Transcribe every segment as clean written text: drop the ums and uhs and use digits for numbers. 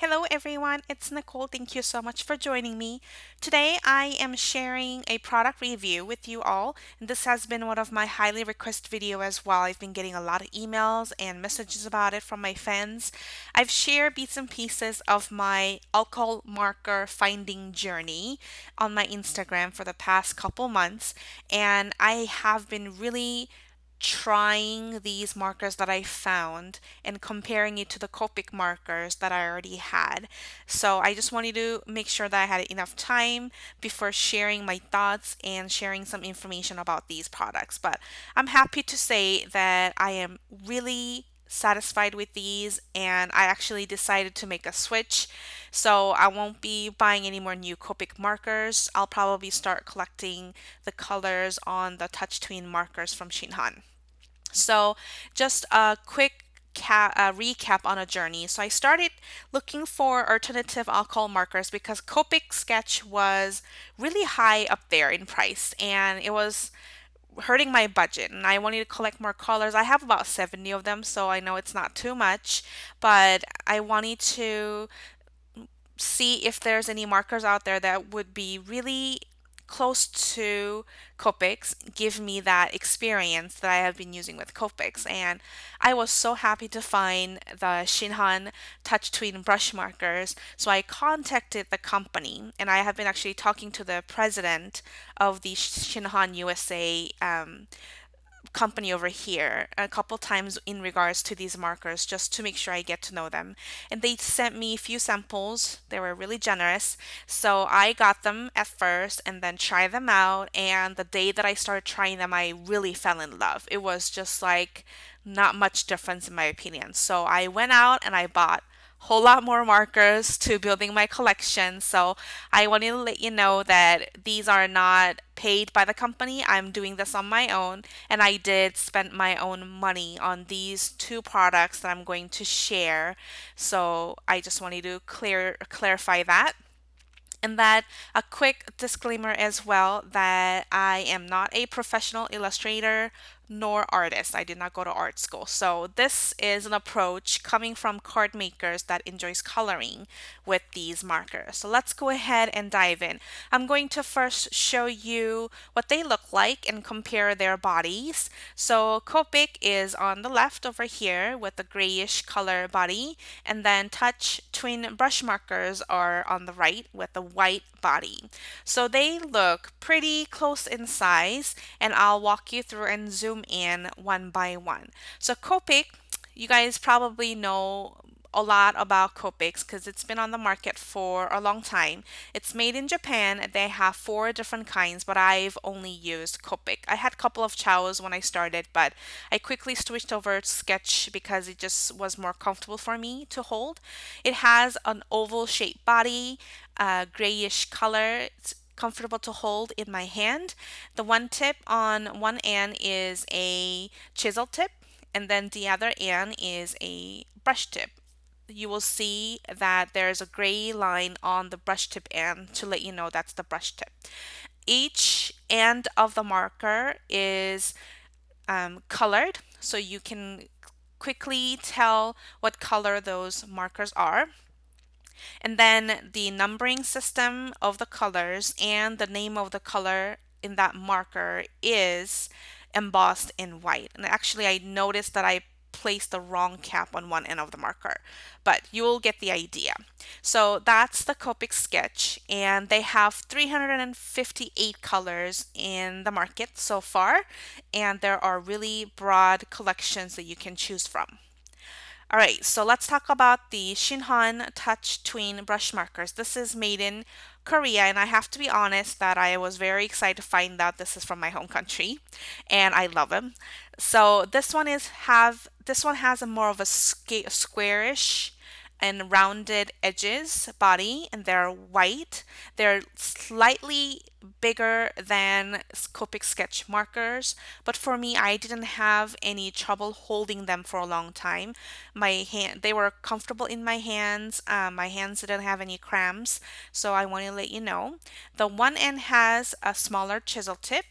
Hello everyone, it's Nicole. Thank you so much for joining me. Today I am sharing a product review with you all, and this has been one of my highly requested video as well. I've been getting a lot of emails and messages about it from my fans. I've shared bits and pieces of my alcohol marker finding journey on my Instagram for the past couple months, and I have been really trying these markers that I found and comparing it to the Copic markers that I already had. So I just wanted to make sure that I had enough time before sharing my thoughts and sharing some information about these products. But I'm happy to say that I am really satisfied with these, and I actually decided to make a switch. So I won't be buying any more new Copic markers. I'll probably start collecting the colors on the touch tween markers from Shinhan. So, just a quick recap on a journey. So, I started looking for alternative alcohol markers because Copic Sketch was really high up there in price and it was hurting my budget. And I wanted to collect more colors. I have about 70 of them, so I know it's not too much, but I wanted to see if there's any markers out there that would be really close to Copics, give me that experience that I have been using with Copics. And I was so happy to find the Shinhan Touch Tween brush markers. So I contacted the company, and I have been actually talking to the president of the Shinhan USA company over here a couple times in regards to these markers just to make sure I get to know them. And they sent me a few samples. They were really generous. So I got them at first and then tried them out. And the day that I started trying them, I really fell in love. It was just like not much difference in my opinion. So I went out and I bought whole lot more markers to building my collection. So I wanted to let you know that these are not paid by the company. I'm doing this on my own, and I did spend my own money on these two products that I'm going to share. So I just wanted to clarify that. And that a quick disclaimer as well that I am not a professional illustrator nor artist. I did not go to art school. So this is an approach coming from card makers that enjoys coloring with these markers. So let's go ahead and dive in. I'm going to first show you what they look like and compare their bodies. So Copic is on the left over here with the grayish color body, and then Touch Twin brush markers are on the right with the white body. So they look pretty close in size, and I'll walk you through and zoom in one by one. So Copic, you guys probably know a lot about Copics because it's been on the market for a long time. It's made in Japan. They have four different kinds, but I've only used Copic. I had a couple of chows when I started, but I quickly switched over to Sketch because it just was more comfortable for me to hold. It has an oval shaped body, grayish color. It's comfortable to hold in my hand. The one tip on one end is a chisel tip, and then the other end is a brush tip. You will see that there's a gray line on the brush tip end to let you know that's the brush tip. Each end of the marker is colored, so you can quickly tell what color those markers are. And then the numbering system of the colors and the name of the color in that marker is embossed in white. And actually, I noticed that I placed the wrong cap on one end of the marker, but you'll get the idea. So that's the Copic sketch, and they have 358 colors in the market so far, and there are really broad collections that you can choose from. All right, so let's talk about the Shinhan Touch Tween brush markers. This is made in Korea, and I have to be honest that I was very excited to find out this is from my home country, and I love them. So this one has a more of a squarish and rounded edges body, and they're white. They're slightly bigger than Copic sketch markers, but for me, I didn't have any trouble holding them for a long time. They were comfortable in my hands. My hands didn't have any cramps, so I want to let you know. The one end has a smaller chisel tip,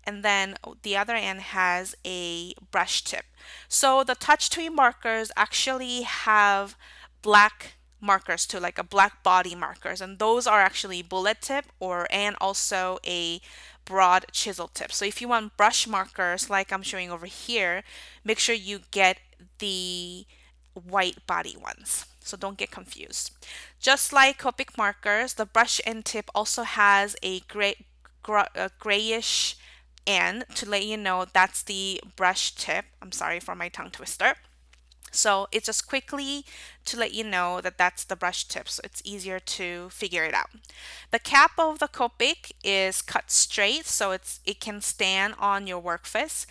and then the other end has a brush tip. So the touch tree markers actually have black markers too, like a black body markers, and those are actually bullet tip or and also a broad chisel tip. So if you want brush markers like I'm showing over here, make sure you get the white body ones. So don't get confused. Just like Copic markers, the brush end tip also has a grayish end to let you know that's the brush tip. I'm sorry for my tongue twister. So it's just quickly to let you know that that's the brush tip, so it's easier to figure it out. The cap of the Copic is cut straight, so it can stand on your workface.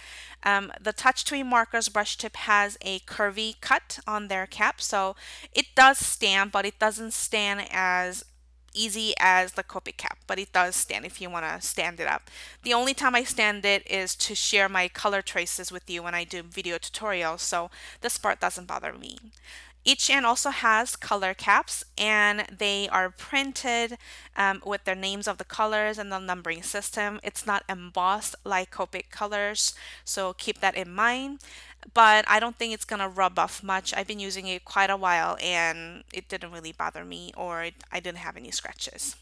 The Touch Tween Markers brush tip has a curvy cut on their cap, so it does stand, but it doesn't stand as easy as the Copic cap, but it does stand if you want to stand it up. The only time I stand it is to share my color traces with you when I do video tutorials, so this part doesn't bother me. Each end also has color caps, and they are printed with their names of the colors and the numbering system. It's not embossed like Copic colors, so keep that in mind. But I don't think it's gonna rub off much. I've been using it quite a while and it didn't really bother me, or I didn't have any scratches.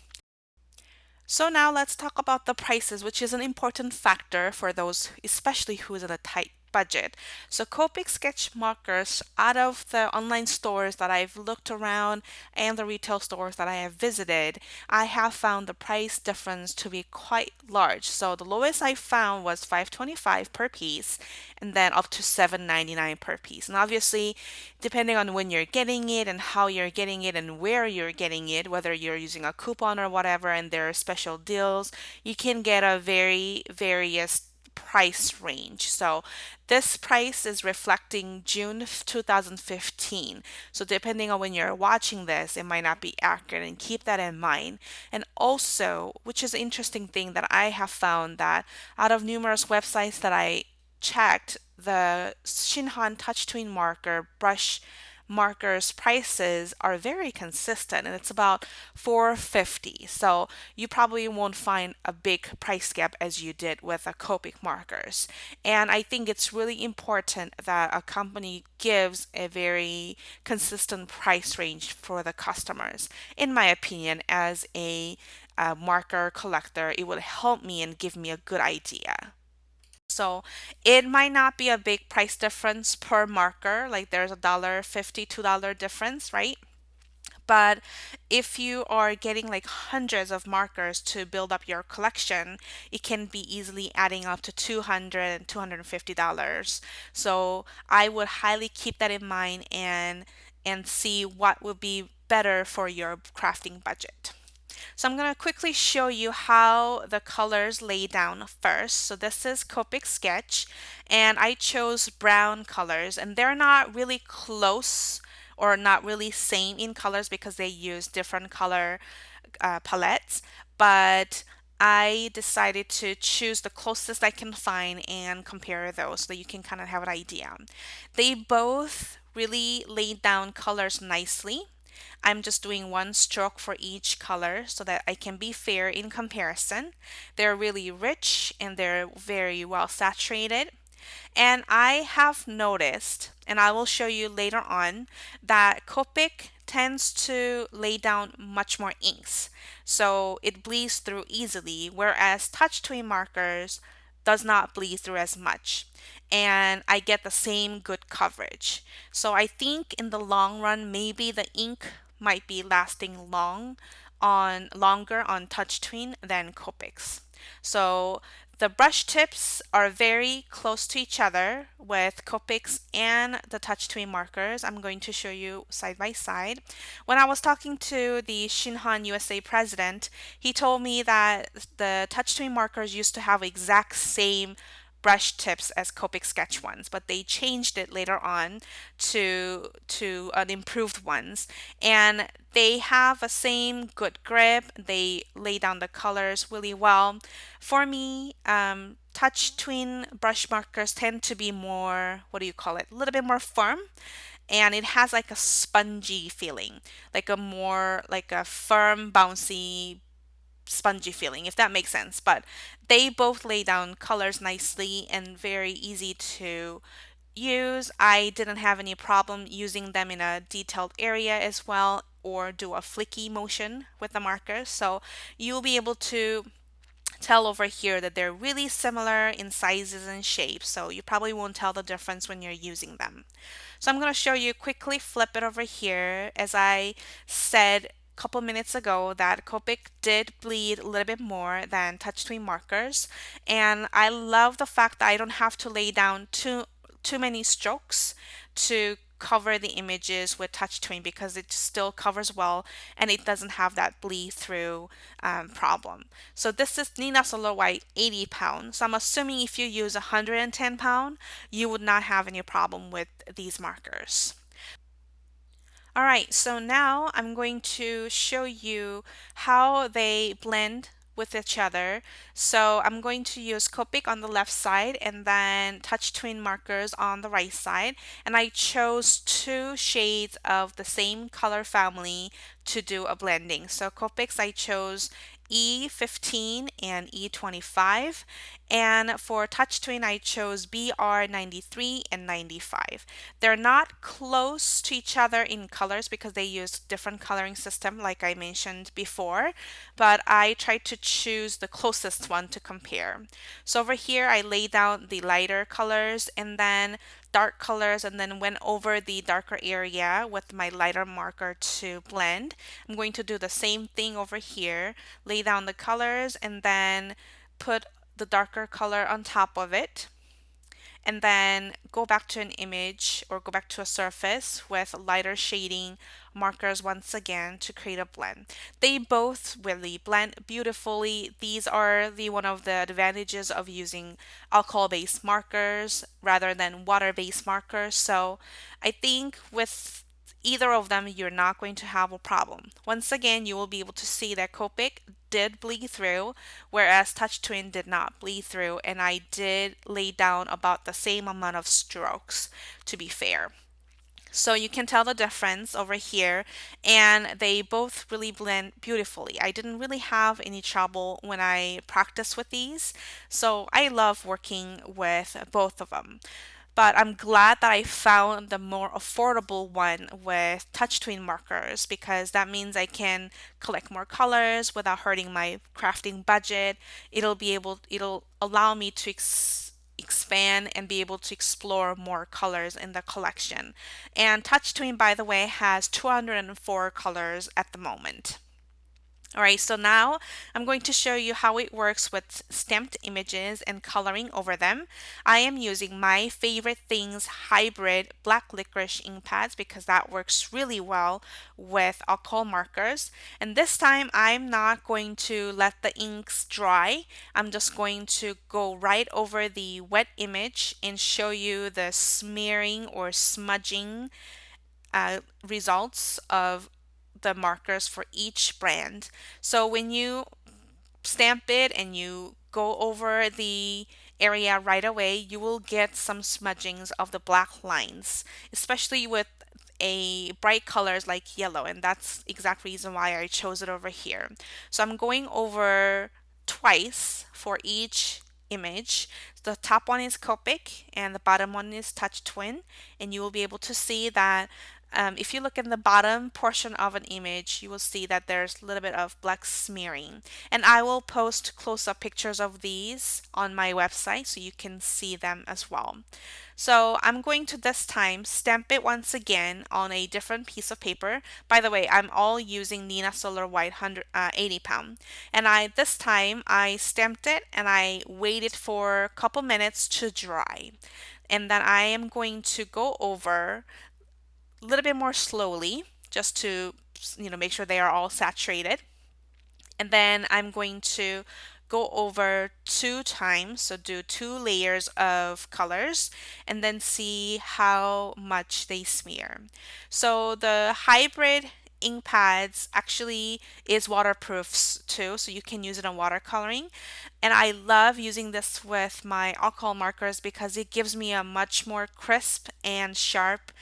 So now let's talk about the prices, which is an important factor for those, especially who's in a tight budget. So Copic sketch markers, out of the online stores that I've looked around and the retail stores that I have visited, I have found the price difference to be quite large. So the lowest I found was $5.25 per piece, and then up to $7.99 per piece. And obviously, depending on when you're getting it and how you're getting it and where you're getting it, whether you're using a coupon or whatever, and there are special deals, you can get a very various price range. So this price is reflecting June 2015. So depending on when you're watching this, it might not be accurate, and keep that in mind. And also, which is an interesting thing that I have found, that out of numerous websites that I checked, the Shinhan touch tween marker brush markers prices are very consistent, and it's about 450. So you probably won't find a big price gap as you did with a Copic markers. And I think it's really important that a company gives a very consistent price range for the customers. In my opinion, as a marker collector, it would help me and give me a good idea. So it might not be a big price difference per marker, like there's a $1.50, $2 difference, right? But if you are getting like hundreds of markers to build up your collection, it can be easily adding up to $200 and $250. So I would highly keep that in mind and see what would be better for your crafting budget. So I'm going to quickly show you how the colors lay down first. So this is Copic Sketch, and I chose brown colors, and they're not really close or not really same in colors because they use different color palettes, but I decided to choose the closest I can find and compare those so that you can kind of have an idea. They both really laid down colors nicely. I'm just doing one stroke for each color so that I can be fair in comparison. They're really rich and they're very well saturated. And I have noticed, and I will show you later on, that Copic tends to lay down much more inks. So it bleeds through easily, whereas Touch Tween markers does not bleed through as much. And I get the same good coverage. So I think in the long run, maybe the ink might be lasting longer on Touch Tween than Copics. So the brush tips are very close to each other with Copics and the Touch Tween markers. I'm going to show you side by side. When I was talking to the Shinhan USA president, he told me that the Touch Tween markers used to have exact same brush tips as Copic sketch ones, but they changed it later on to an improved ones, and they have a same good grip. They lay down the colors really well. For me, Touch Tween brush markers tend to be more, what do you call it, a little bit more firm, and it has like a spongy feeling, like a more like a firm, bouncy spongy feeling, if that makes sense. But they both lay down colors nicely and very easy to use. I didn't have any problem using them in a detailed area as well, or do a flicky motion with the markers. So you'll be able to tell over here that they're really similar in sizes and shapes, so you probably won't tell the difference when you're using them. So I'm going to show you quickly flip it over here. As I said a couple minutes ago, that Copic did bleed a little bit more than touchscreen markers, and I love the fact that I don't have to lay down too many strokes to cover the images with touchscreen because it still covers well and it doesn't have that bleed through problem. So this is Nina Solar White 80 pounds. So I'm assuming if you use 110-pound, you would not have any problem with these markers. All right, so now I'm going to show you how they blend with each other. So I'm going to use Copic on the left side and then Touch Twin markers on the right side. And I chose two shades of the same color family to do a blending. So Copics I chose E15 and E25. And for Touch Twin, I chose BR93 and 95. They're not close to each other in colors because they use different coloring system like I mentioned before, but I tried to choose the closest one to compare. So over here, I laid down the lighter colors and then dark colors and then went over the darker area with my lighter marker to blend. I'm going to do the same thing over here, lay down the colors and then put the darker color on top of it and then go back to an image or go back to a surface with lighter shading markers once again to create a blend. They both really blend beautifully. These are one of the advantages of using alcohol-based markers rather than water-based markers. So I think with either of them, you're not going to have a problem. Once again, you will be able to see that Copic did bleed through, whereas Touch Twin did not bleed through, and I did lay down about the same amount of strokes, to be fair. So you can tell the difference over here, and they both really blend beautifully. I didn't really have any trouble when I practiced with these, so I love working with both of them. But I'm glad that I found the more affordable one with touch tween markers because that means I can collect more colors without hurting my crafting budget. It'll allow me to expand and be able to explore more colors in the collection. And touch tween, by the way, has 204 colors at the moment. All right, so now I'm going to show you how it works with stamped images and coloring over them. I am using My Favorite Things hybrid black licorice ink pads because that works really well with alcohol markers. And this time I'm not going to let the inks dry. I'm just going to go right over the wet image and show you the smearing or smudging results of the markers for each brand. So when you stamp it and you go over the area right away, you will get some smudgings of the black lines, especially with a bright colors like yellow, and that's exact reason why I chose it over here. So I'm going over twice for each image. The top one is Copic and the bottom one is Touch Twin, and you will be able to see that if you look in the bottom portion of an image, you will see that there's a little bit of black smearing. And I will post close-up pictures of these on my website so you can see them as well. So I'm going to this time stamp it once again on a different piece of paper. By the way, I'm all using Nina Solar White 80 pound. And this time I stamped it and I waited for a couple minutes to dry. And then I am going to go over a little bit more slowly just to make sure they are all saturated. And then I'm going to go over 2 times, so do 2 layers of colors and then see how much they smear. So the hybrid ink pads actually is waterproof too, so you can use it on watercoloring. And I love using this with my alcohol markers because it gives me a much more crisp and sharp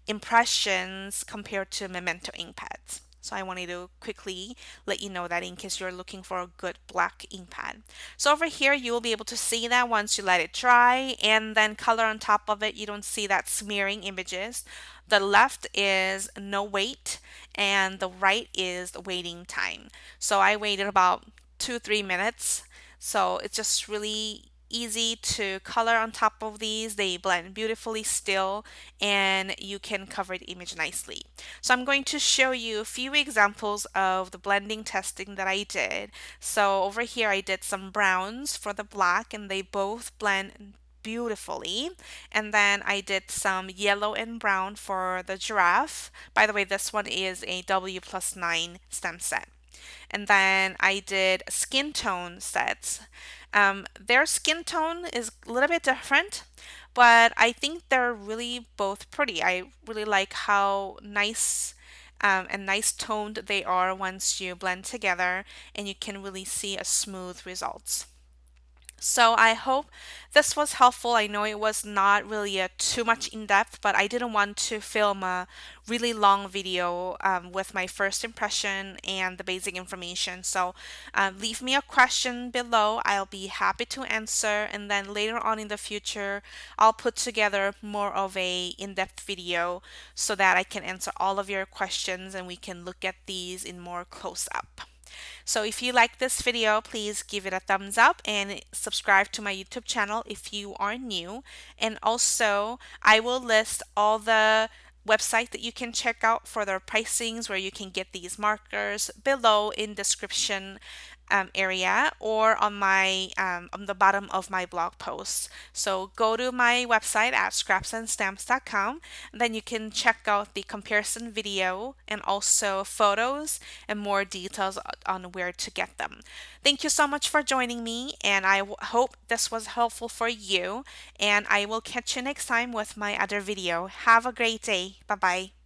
impressions compared to Memento ink pads. So I wanted to quickly let you know that in case you're looking for a good black ink pad. So over here, you will be able to see that once you let it dry and then color on top of it, you don't see that smearing images. The left is no wait and the right is the waiting time. So I waited about 2-3 minutes. So it's just really easy to color on top of these. They blend beautifully still and you can cover the image nicely. So I'm going to show you a few examples of the blending testing that I did. So over here I did some browns for the black and they both blend beautifully. And then I did some yellow and brown for the giraffe. By the way, this one is a W+9 stem set. And then I did skin tone sets. Their skin tone is a little bit different, but I think they're really both pretty. I really like how and nice toned they are once you blend together, and you can really see a smooth results. So I hope this was helpful. I know it was not really too much in depth, but I didn't want to film a really long video with my first impression and the basic information. So leave me a question below. I'll be happy to answer. And then later on in the future, I'll put together more of a in-depth video so that I can answer all of your questions and we can look at these in more close up. So if you like this video, please give it a thumbs up and subscribe to my YouTube channel if you are new. And also, I will list all the website that you can check out for their pricings where you can get these markers below in description area or on the bottom of my blog post. So go to my website at scrapsandstamps.com. Then you can check out the comparison video and also photos and more details on where to get them. Thank you so much for joining me, and I hope this was helpful for you. And I will catch you next time with my other video. Have a great day. Bye bye.